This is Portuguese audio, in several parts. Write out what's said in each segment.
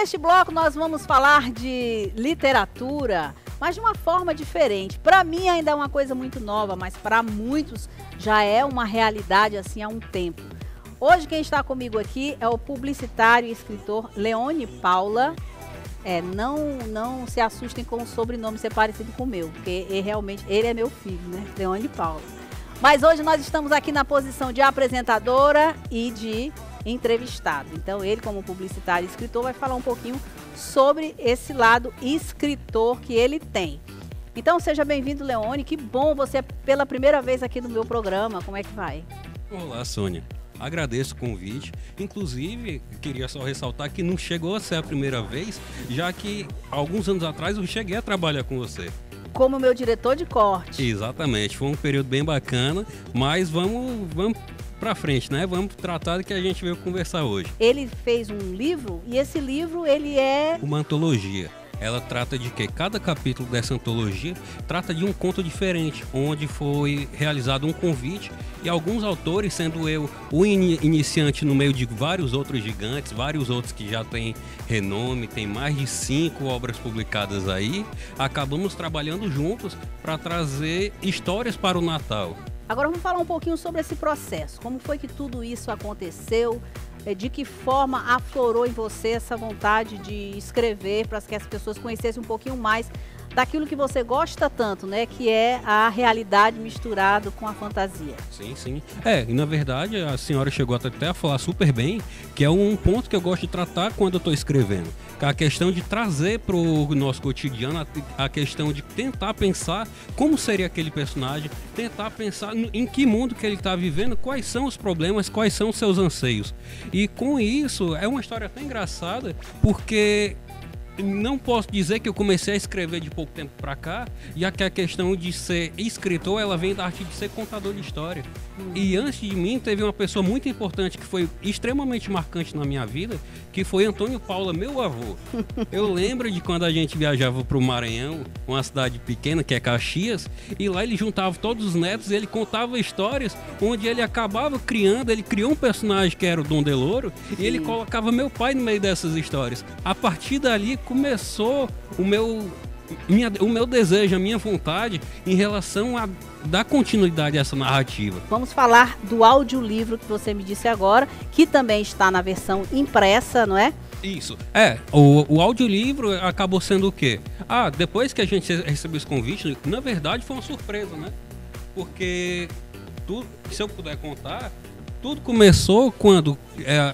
neste bloco nós vamos falar de literatura, mas de uma forma diferente. Para mim ainda é uma coisa muito nova, mas para muitos já é uma realidade assim há um tempo. Hoje quem está comigo aqui é o publicitário e escritor Leone Paula. Não se assustem com o sobrenome ser parecido com o meu, porque ele é meu filho, né? Leone Paula. Mas hoje nós estamos aqui na posição de apresentadora e de entrevistado. Então ele, como publicitário e escritor, vai falar um pouquinho sobre esse lado escritor que ele tem. Então seja bem-vindo, Leone. Que bom você pela primeira vez aqui no meu programa. Como é que vai? Olá, Sônia. Agradeço o convite. Inclusive, queria só ressaltar que não chegou a ser a primeira vez, já que alguns anos atrás eu cheguei a trabalhar com você. Como meu diretor de corte. Exatamente. Foi um período bem bacana, mas vamos pra frente, né? Vamos tratar do que a gente veio conversar hoje. Ele fez um livro e esse livro ele é uma antologia. Ela trata de que cada capítulo dessa antologia trata de um conto diferente, onde foi realizado um convite e alguns autores, sendo eu o iniciante no meio de vários outros gigantes, vários outros que já têm renome, tem mais de 5 obras publicadas aí, acabamos trabalhando juntos para trazer histórias para o Natal. Agora vamos falar um pouquinho sobre esse processo. Como foi que tudo isso aconteceu? De que forma aflorou em você essa vontade de escrever para que as pessoas conhecessem um pouquinho mais daquilo que você gosta tanto, né? Que é a realidade misturada com a fantasia. Sim, sim. E na verdade a senhora chegou até a falar super bem, que é um ponto que eu gosto de tratar quando eu estou escrevendo. Que é a questão de trazer para o nosso cotidiano a questão de tentar pensar como seria aquele personagem, tentar pensar em que mundo que ele está vivendo, quais são os problemas, quais são os seus anseios. E com isso, é uma história até engraçada, porque não posso dizer que eu comecei a escrever de pouco tempo pra cá, já que a questão de ser escritor, ela vem da arte de ser contador de história. E antes de mim, teve uma pessoa muito importante que foi extremamente marcante na minha vida, que foi Antônio Paula, meu avô. Eu lembro de quando a gente viajava pro Maranhão, uma cidade pequena que é Caxias, e lá ele juntava todos os netos e ele contava histórias onde ele acabava criando, ele criou um personagem que era o Dom Delouro, e ele colocava meu pai no meio dessas histórias. A partir dali começou o meu desejo, a minha vontade em relação a dar continuidade a essa narrativa. Vamos falar do audiolivro que você me disse agora, que também está na versão impressa, não é? Isso. O audiolivro acabou sendo o quê? Depois que a gente recebeu esse convite, na verdade foi uma surpresa, né? Porque, se eu puder contar, tudo começou quando,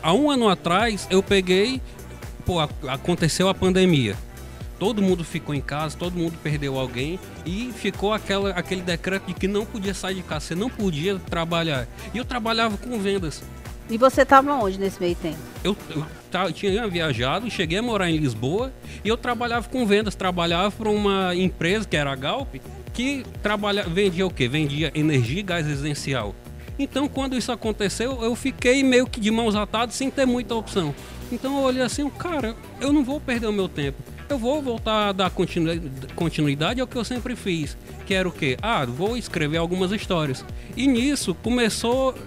há um ano atrás, eu peguei, aconteceu a pandemia. Todo mundo ficou em casa, todo mundo perdeu alguém e ficou aquele decreto de que não podia sair de casa, você não podia trabalhar. E eu trabalhava com vendas. E você estava onde nesse meio tempo? Eu tinha viajado, cheguei a morar em Lisboa e eu trabalhava com vendas, trabalhava para uma empresa que era a Galp, que vendia o quê? Vendia energia e gás residencial. Então quando isso aconteceu, eu fiquei meio que de mãos atadas sem ter muita opção. Então eu olhei assim, cara, eu não vou perder o meu tempo. Eu vou voltar a dar continuidade ao que eu sempre fiz, que era o quê? Vou escrever algumas histórias. E nisso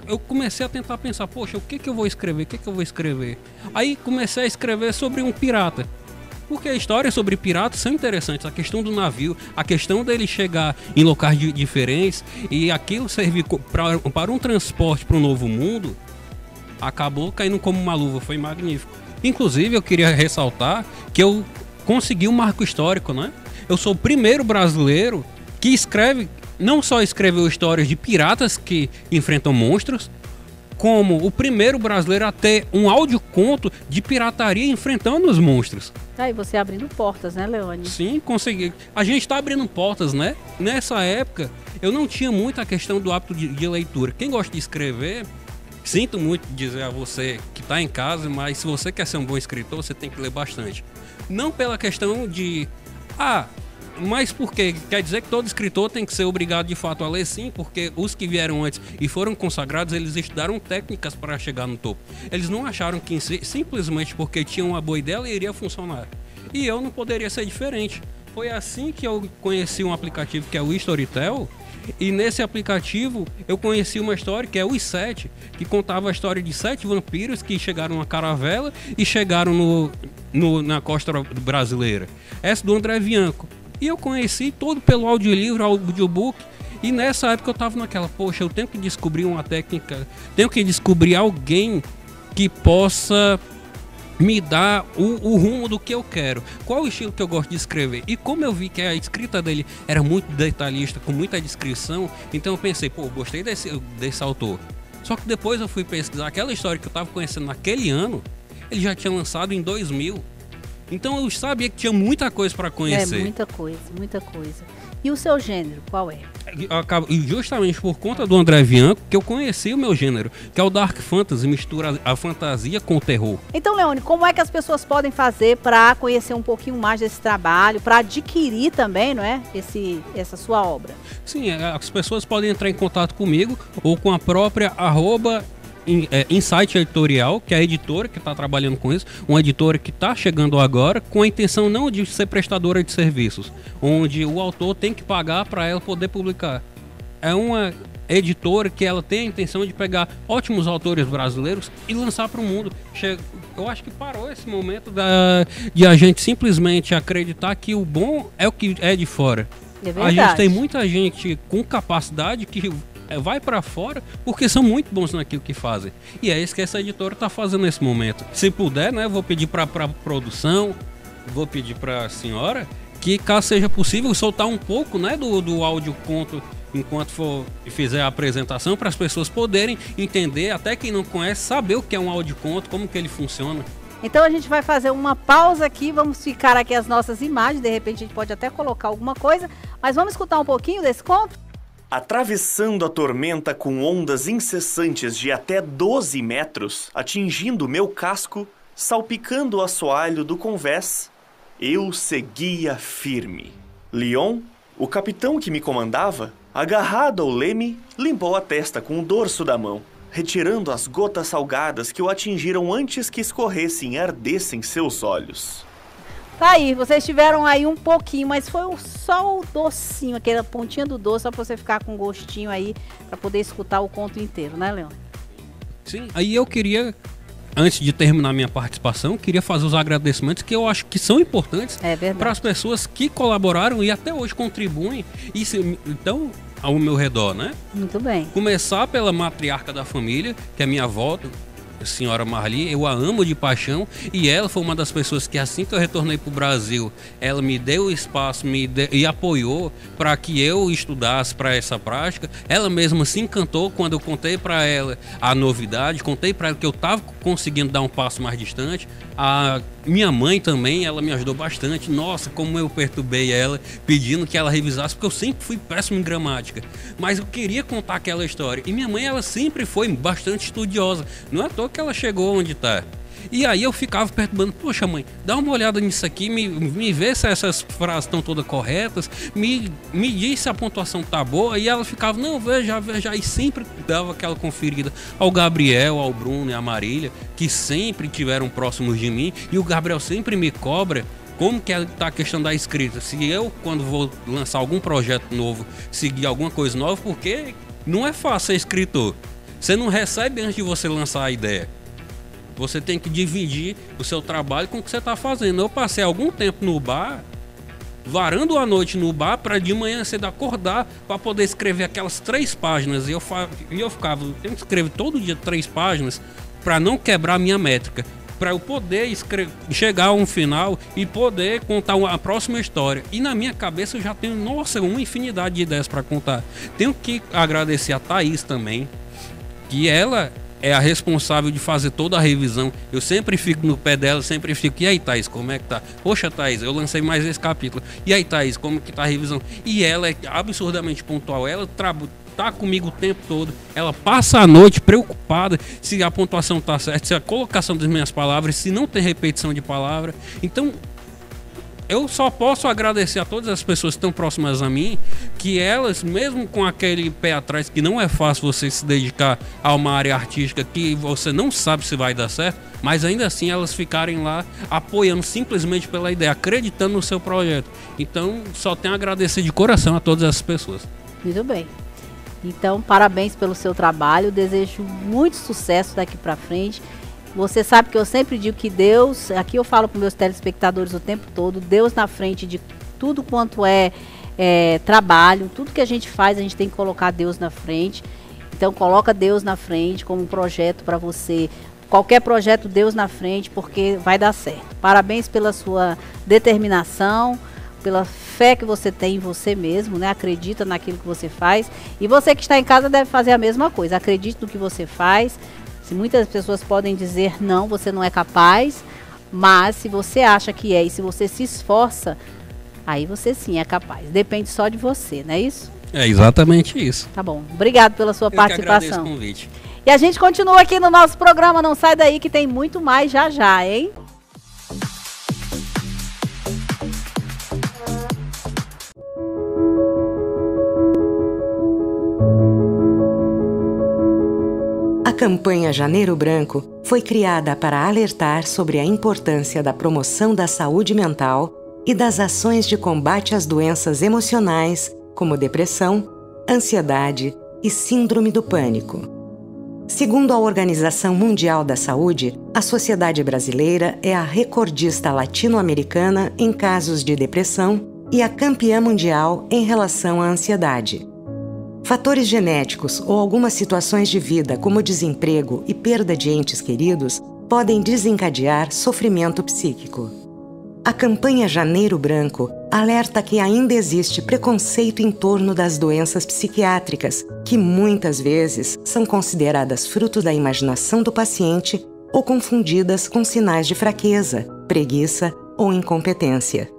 eu comecei a tentar pensar, poxa, o que eu vou escrever? Aí comecei a escrever sobre um pirata. Porque histórias sobre piratas são interessantes, a questão do navio, a questão dele chegar em locais diferentes e aquilo servir para um transporte para um novo mundo, acabou caindo como uma luva, foi magnífico. Inclusive eu queria ressaltar que eu consegui um marco histórico, né? Eu sou o primeiro brasileiro que não só escreveu histórias de piratas que enfrentam monstros, como o primeiro brasileiro a ter um audioconto de pirataria enfrentando os monstros. E você abrindo portas, né, Leone? Sim, consegui. A gente está abrindo portas, né? Nessa época, eu não tinha muito a questão do hábito de leitura. Quem gosta de escrever, sinto muito dizer a você que está em casa, mas se você quer ser um bom escritor, você tem que ler bastante. Não pela questão de... mas por quê? Quer dizer que todo escritor tem que ser obrigado de fato a ler? Sim, porque os que vieram antes e foram consagrados, eles estudaram técnicas para chegar no topo. Eles não acharam que simplesmente porque tinham uma boa ideia iria funcionar. E eu não poderia ser diferente. Foi assim que eu conheci um aplicativo que é o Storytel, E nesse aplicativo eu conheci uma história que é Os Sete, que contava a história de 7 vampiros que chegaram na caravela e chegaram na costa brasileira. Essa do André Bianco. E eu conheci todo pelo audiolivro, audiobook. E nessa época eu tava naquela, poxa, eu tenho que descobrir uma técnica, tenho que descobrir alguém que possa me dar o rumo do que eu quero. Qual o estilo que eu gosto de escrever? E como eu vi que a escrita dele era muito detalhista, com muita descrição, então eu pensei, pô, gostei desse autor. Só que depois eu fui pesquisar aquela história que eu tava conhecendo naquele ano, ele já tinha lançado em 2000. Então eu sabia que tinha muita coisa para conhecer. Muita coisa, muita coisa. E o seu gênero, qual é? E justamente por conta do André Bianco que eu conheci o meu gênero, que é o Dark Fantasy, mistura a fantasia com o terror. Então, Leone, como é que as pessoas podem fazer para conhecer um pouquinho mais desse trabalho, para adquirir também, não é, essa sua obra? Sim, as pessoas podem entrar em contato comigo ou com a própria Insight Editorial, que é a editora que está trabalhando com isso, uma editora que está chegando agora com a intenção não de ser prestadora de serviços, onde o autor tem que pagar para ela poder publicar. É uma editora que ela tem a intenção de pegar ótimos autores brasileiros e lançar para o mundo. Eu acho que parou esse momento de a gente simplesmente acreditar que o bom é o que é de fora. É verdade. A gente tem muita gente com capacidade que vai para fora porque são muito bons naquilo que fazem. E é isso que essa editora está fazendo nesse momento. Se puder, né, vou pedir para produção, vou pedir para a senhora que, caso seja possível, soltar um pouco, né, do áudio conto enquanto fizer a apresentação, para as pessoas poderem entender, até quem não conhece, saber o que é um áudio conto, como que ele funciona. Então a gente vai fazer uma pausa aqui, vamos ficar aqui as nossas imagens, de repente a gente pode até colocar alguma coisa, mas vamos escutar um pouquinho desse conto? Atravessando a tormenta com ondas incessantes de até 12 metros, atingindo meu casco, salpicando o assoalho do convés, eu seguia firme. Leon, o capitão que me comandava, agarrado ao leme, limpou a testa com o dorso da mão, retirando as gotas salgadas que o atingiram antes que escorressem e ardessem seus olhos. Tá aí, vocês tiveram aí um pouquinho, mas foi só o docinho, aquela pontinha do doce, só pra você ficar com gostinho aí, pra poder escutar o conto inteiro, né, Leon? Sim, aí eu queria, antes de terminar minha participação, queria fazer os agradecimentos que eu acho que são importantes para as pessoas que colaboraram e até hoje contribuem, então, ao meu redor, né? Muito bem. Começar pela matriarca da família, que é minha avó, a senhora Marli, eu a amo de paixão, e ela foi uma das pessoas que, assim que eu retornei para o Brasil, ela me deu espaço e apoiou para que eu estudasse para essa prática. Ela mesma se encantou quando eu contei para ela a novidade, contei para ela que eu estava conseguindo dar um passo mais distante. A minha mãe também, ela me ajudou bastante. Nossa, como eu perturbei ela, pedindo que ela revisasse, porque eu sempre fui péssimo em gramática, mas eu queria contar aquela história. E minha mãe, ela sempre foi bastante estudiosa, não é à toa que ela chegou onde está. E aí eu ficava perturbando, poxa mãe, dá uma olhada nisso aqui, me vê se essas frases estão todas corretas, me diz se a pontuação tá boa. E ela ficava, não, veja, e sempre dava aquela conferida ao Gabriel, ao Bruno e à Marília, que sempre tiveram próximos de mim, e o Gabriel sempre me cobra como que tá a questão da escrita, se eu, quando vou lançar algum projeto novo, seguir alguma coisa nova, porque não é fácil ser escritor, você não recebe antes de você lançar a ideia. Você tem que dividir o seu trabalho com o que você está fazendo. Eu passei algum tempo no bar, varando a noite no bar, para de manhã cedo acordar para poder escrever aquelas 3 páginas. E eu ficava, eu tenho que escrever todo dia 3 páginas para não quebrar a minha métrica, para eu poder chegar a um final e poder contar a próxima história. E na minha cabeça eu já tenho, nossa, uma infinidade de ideias para contar. Tenho que agradecer a Thaís também, que ela é a responsável de fazer toda a revisão. Eu sempre fico no pé dela, sempre fico, e aí, Thaís, como é que tá? Poxa, Thaís, eu lancei mais esse capítulo. E aí, Thaís, como que tá a revisão? E ela é absurdamente pontual, ela tá comigo o tempo todo. Ela passa a noite preocupada se a pontuação tá certa, se a colocação das minhas palavras, se não tem repetição de palavra. Então, eu só posso agradecer a todas as pessoas que estão próximas a mim, que elas, mesmo com aquele pé atrás, que não é fácil você se dedicar a uma área artística que você não sabe se vai dar certo, mas ainda assim elas ficarem lá apoiando simplesmente pela ideia, acreditando no seu projeto. Então, só tenho a agradecer de coração a todas essas pessoas. Muito bem. Então, parabéns pelo seu trabalho, desejo muito sucesso daqui para frente. Você sabe que eu sempre digo que Deus, aqui eu falo para meus telespectadores o tempo todo, Deus na frente de tudo quanto é trabalho, tudo que a gente faz, a gente tem que colocar Deus na frente. Então, coloca Deus na frente como um projeto para você. Qualquer projeto, Deus na frente, porque vai dar certo. Parabéns pela sua determinação, pela fé que você tem em você mesmo, né? Acredita naquilo que você faz. E você que está em casa deve fazer a mesma coisa. Acredite no que você faz. Se muitas pessoas podem dizer não, você não é capaz. Mas se você acha que é e se você se esforça, aí você sim é capaz. Depende só de você, não é isso? É exatamente isso. Tá bom. Obrigado pela sua participação. Que agradeço o convite. E a gente continua aqui no nosso programa. Não sai daí que tem muito mais já, hein? A campanha Janeiro Branco foi criada para alertar sobre a importância da promoção da saúde mental e das ações de combate às doenças emocionais, como depressão, ansiedade e síndrome do pânico. Segundo a Organização Mundial da Saúde, a sociedade brasileira é a recordista latino-americana em casos de depressão e a campeã mundial em relação à ansiedade. Fatores genéticos ou algumas situações de vida, como desemprego e perda de entes queridos, podem desencadear sofrimento psíquico. A campanha Janeiro Branco alerta que ainda existe preconceito em torno das doenças psiquiátricas, que muitas vezes são consideradas fruto da imaginação do paciente ou confundidas com sinais de fraqueza, preguiça ou incompetência.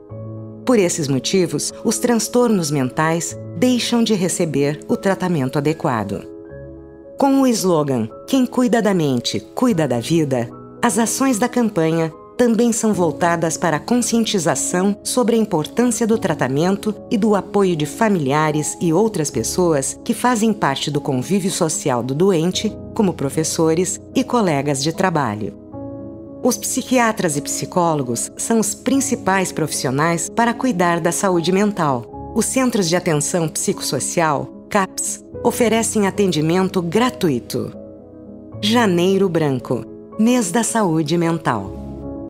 Por esses motivos, os transtornos mentais deixam de receber o tratamento adequado. Com o slogan "Quem cuida da mente, cuida da vida", as ações da campanha também são voltadas para a conscientização sobre a importância do tratamento e do apoio de familiares e outras pessoas que fazem parte do convívio social do doente, como professores e colegas de trabalho. Os psiquiatras e psicólogos são os principais profissionais para cuidar da saúde mental. Os Centros de Atenção Psicossocial, CAPS, oferecem atendimento gratuito. Janeiro Branco, Mês da Saúde Mental.